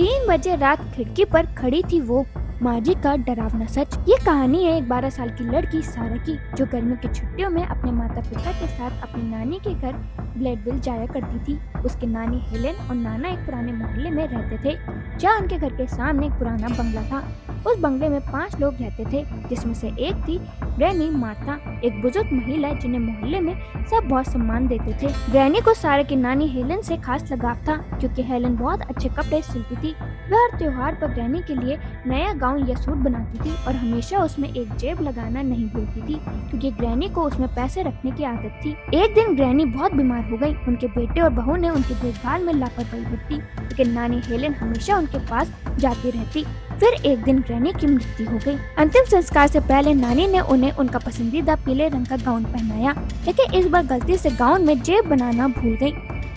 3 बजे रात खिड़की पर खड़ी थी वो माजी का डरावना सच। ये कहानी है एक 12 साल की लड़की सारा की, जो गर्मियों की छुट्टियों में अपने माता पिता के साथ अपनी नानी के घर ब्लेडविल जाया करती थी। उसके नानी हेलेन और नाना एक पुराने मोहल्ले में रहते थे, जहाँ उनके घर के सामने एक पुराना बंगला था। उस बंगले में 5 लोग रहते थे, जिसमें से एक थी ग्रैनी मार्था, एक बुजुर्ग महिला जिन्हें मोहल्ले में सब बहुत सम्मान देते थे। ग्रैनी को सारा की नानी हेलेन से खास लगाव था, क्योंकि हेलेन बहुत अच्छे कपड़े सिलती थी। वह हर त्योहार पर ग्रैनी के लिए नया गाउन या सूट बनाती थी और हमेशा उसमें एक जेब लगाना नहीं भूलती थी, क्योंकि ग्रैनी को उसमें पैसे रखने की आदत थी। एक दिन ग्रैनी बहुत बीमार हो गई। उनके बेटे और बहू ने उनकी देखभाल में लापरवाही बरती, लेकिन नानी हेलेन हमेशा उनके पास जाती रहती। फिर एक दिन ग्रैनी की मृत्यु हो गई। अंतिम संस्कार से पहले नानी ने उन्हें उनका पसंदीदा पीले रंग का गाउन पहनाया, लेकिन इस बार गलती से गाउन में जेब बनाना भूल गई।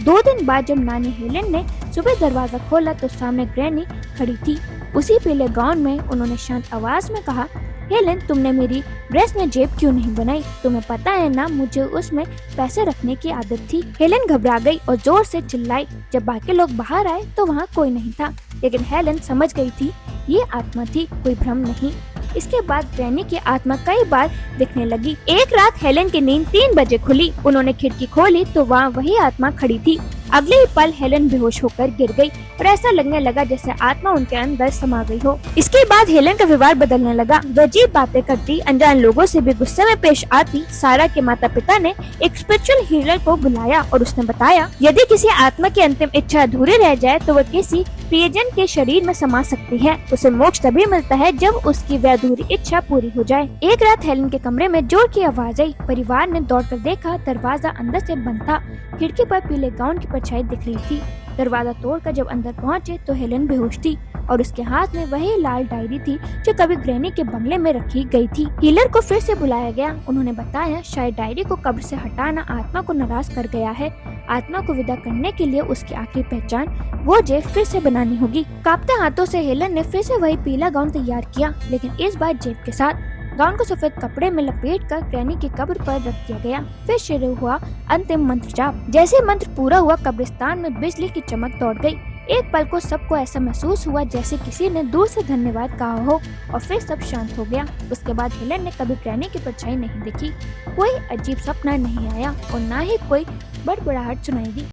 2 दिन बाद जब नानी हेलेन ने सुबह दरवाजा खोला तो सामने ग्रैनी खड़ी थी। उसी पीले गाउन में उन्होंने शांत आवाज में कहा, हेलेन, तुमने मेरी ड्रेस में जेब क्यों नहीं बनाई? तुम्हें पता है ना, मुझे उसमें पैसे रखने की आदत थी। हेलेन घबरा गई और जोर से चिल्लाई। जब बाकी लोग बाहर आए तो वहाँ कोई नहीं था, लेकिन हेलेन समझ गई थी ये आत्मा थी, कोई भ्रम नहीं। इसके बाद ग्रैनी की आत्मा कई बार दिखने लगी। एक रात हेलेन की नींद 3 बजे खुली। उन्होंने खिड़की खोली तो वहाँ वही आत्मा खड़ी थी। अगले ही पल हेलेन बेहोश होकर गिर गई और ऐसा लगने लगा जैसे आत्मा उनके अंदर समा गई हो। इसके बाद हेलेन का व्यवहार बदलने लगा। वह अजीब बातें करती, अनजान लोगों से भी गुस्से में पेश आती। सारा के माता पिता ने एक स्पिरिचुअल हीलर को बुलाया और उसने बताया, यदि किसी आत्मा की अंतिम इच्छा अधूरी रह जाए तो वह किसी प्रियजन के शरीर में समा सकती है। उसे मोक्ष तभी मिलता है जब उसकी वह अधूरी इच्छा पूरी हो जाए। एक रात हेलेन के कमरे में जोर की आवाज आई। परिवार ने दौड़कर देखा, दरवाजा अंदर से बंद था। खिड़की पर पीले गाउन की परछाई दिख रही थी। दरवाजा तोड़कर जब अंदर पहुंचे तो हेलेन बेहोश थी और उसके हाथ में वही लाल डायरी थी जो कभी ग्रैनी के बंगले में रखी गई थी। हीलर को फिर से बुलाया गया। उन्होंने बताया, शायद डायरी को कब्र से हटाना आत्मा को नाराज कर गया है। आत्मा को विदा करने के लिए उसकी आखिरी पहचान वो जेब फिर से बनानी होगी। कांपते हाथों से हेलेन ने फिर से वही पीला गाउन तैयार किया, लेकिन इस बार जेब के साथ। गाउन को सफेद कपड़े में लपेटकर ग्रैनी की कब्र पर रख दिया गया। फिर शुरू हुआ अंतिम मंत्र जाप। जैसे मंत्र पूरा हुआ, कब्रिस्तान में बिजली की चमक दौड़ गई। एक पल को सबको ऐसा महसूस हुआ जैसे किसी ने दूर से धन्यवाद कहा हो, और फिर सब शांत हो गया। उसके बाद हेलेन ने कभी ग्रैनी की परछाई नहीं देखी। कोई अजीब सपना नहीं आया और न ही कोई बड़बड़ाहट सुनाई दी।